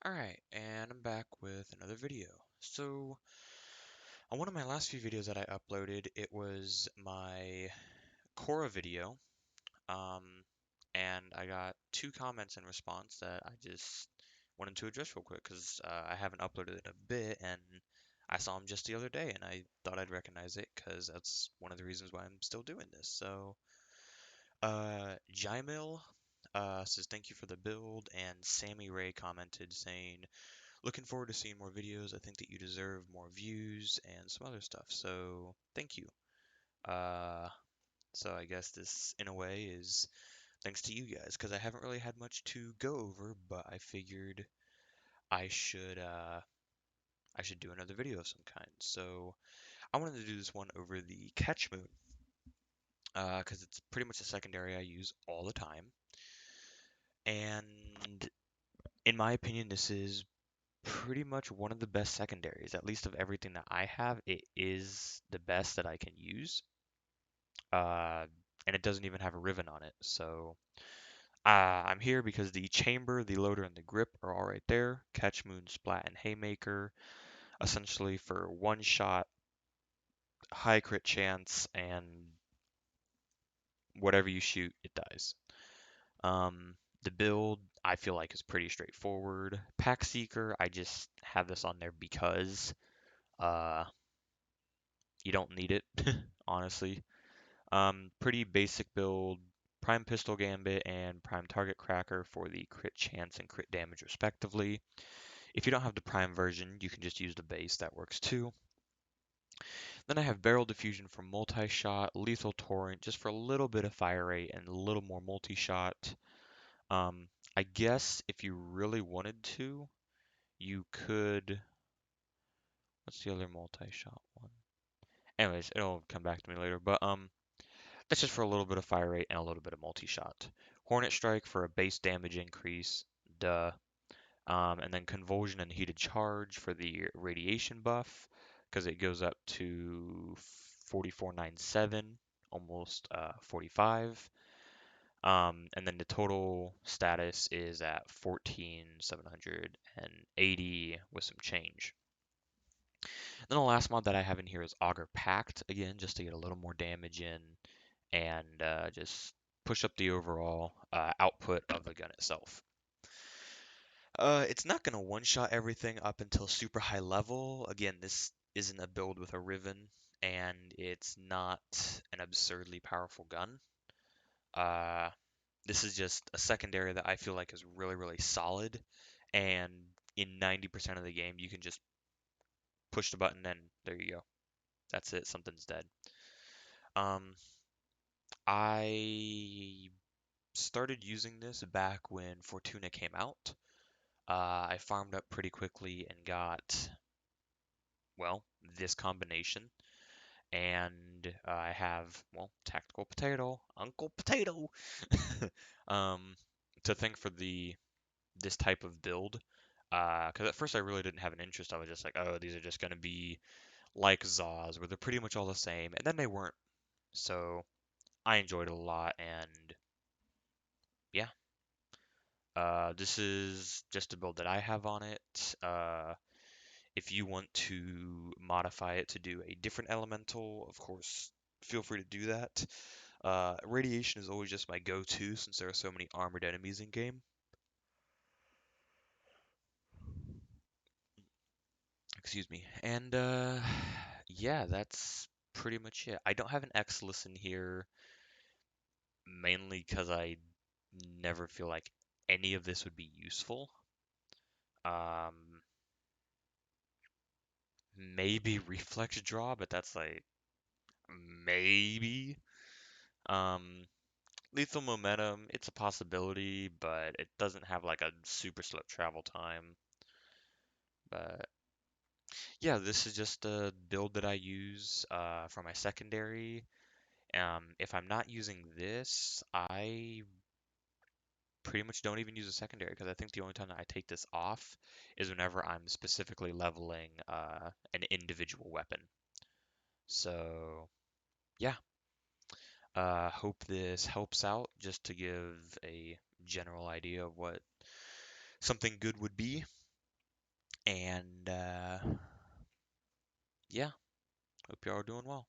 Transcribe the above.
Alright, and I'm back with another video. So, on one of my last few videos that I uploaded, it was my Korra video, um, and I got two comments in response that I just wanted to address real quick, because I haven't uploaded in a bit, and I saw them just the other day, and I thought I'd recognize it, because that's one of the reasons why I'm still doing this. So, Jaimil says thank you for the build, and Sammy Ray commented saying, looking forward to seeing more videos. I think that you deserve more views and some other stuff. So thank you. Uh, so I guess this, in a way, is thanks to you guys because I haven't really had much to go over, but I figured I should uh, I should do another video of some kind. So I wanted to do this one over the Catchmoon because it's pretty much a secondary I use all the time, and in my opinion, this is pretty much one of the best secondaries, at least of everything that I have. It is the best that I can use, uh, and it doesn't even have a Riven on it. So I'm here because the chamber, the loader, and the grip are all right there. Catch, Moon, Splat, and Haymaker, essentially for one shot, high crit chance, and whatever you shoot, it dies. The build I feel like is pretty straightforward. Pack Seeker, I just have this on there because uh, you don't need it, honestly. Pretty basic build, Prime Pistol Gambit and Prime Target Cracker for the crit chance and crit damage respectively. If you don't have the Prime version, you can just use the base, that works too. Then I have Barrel Diffusion for multi-shot, Lethal Torrent just for a little bit of fire rate and a little more multi-shot. Um, I guess if you really wanted to, you could. What's the other multi-shot one? Anyways, it'll come back to me later. But that's just for a little bit of fire rate and a little bit of multi-shot. Hornet Strike for a base damage increase, duh. And then Convulsion and Heated Charge for the radiation buff, because it goes up to 4497, almost 45. And then the total status is at 14,780 with some change. Then the last mod that I have in here is Augur Pact, again, just to get a little more damage in and just push up the overall output of the gun itself. It's not going to one-shot everything up until super high level. Again, this isn't a build with a Riven, and it's not an absurdly powerful gun. Uh, this is just a secondary that I feel like is really, really solid, and in 90% of the game, you can just push the button and there you go. That's it, something's dead. Um, I started using this back when Fortuna came out. I farmed up pretty quickly and got, well, this combination. And I have, well, Tactical Potato, Uncle Potato, um, to thank for this type of build. Because at first I really didn't have an interest. I was just like, oh, these are just going to be like Zaws, where they're pretty much all the same. And then they weren't. So I enjoyed it a lot. And yeah, this is just a build that I have on it. If you want to modify it to do a different elemental, of course, feel free to do that. Radiation is always just my go-to since there are so many armored enemies in game. Excuse me. And yeah, that's pretty much it. I don't have an X listen here mainly because I never feel like any of this would be useful. Um, maybe reflex draw, but that's like maybe. Um, Lethal momentum, it's a possibility, but it doesn't have like a super slow travel time. But yeah, this is just a build that I use for my secondary. If I'm not using this, I pretty much don't even use a secondary because I think the only time that I take this off is whenever I'm specifically leveling an individual weapon. So yeah, hope this helps out just to give a general idea of what something good would be. And yeah, hope y'all are doing well.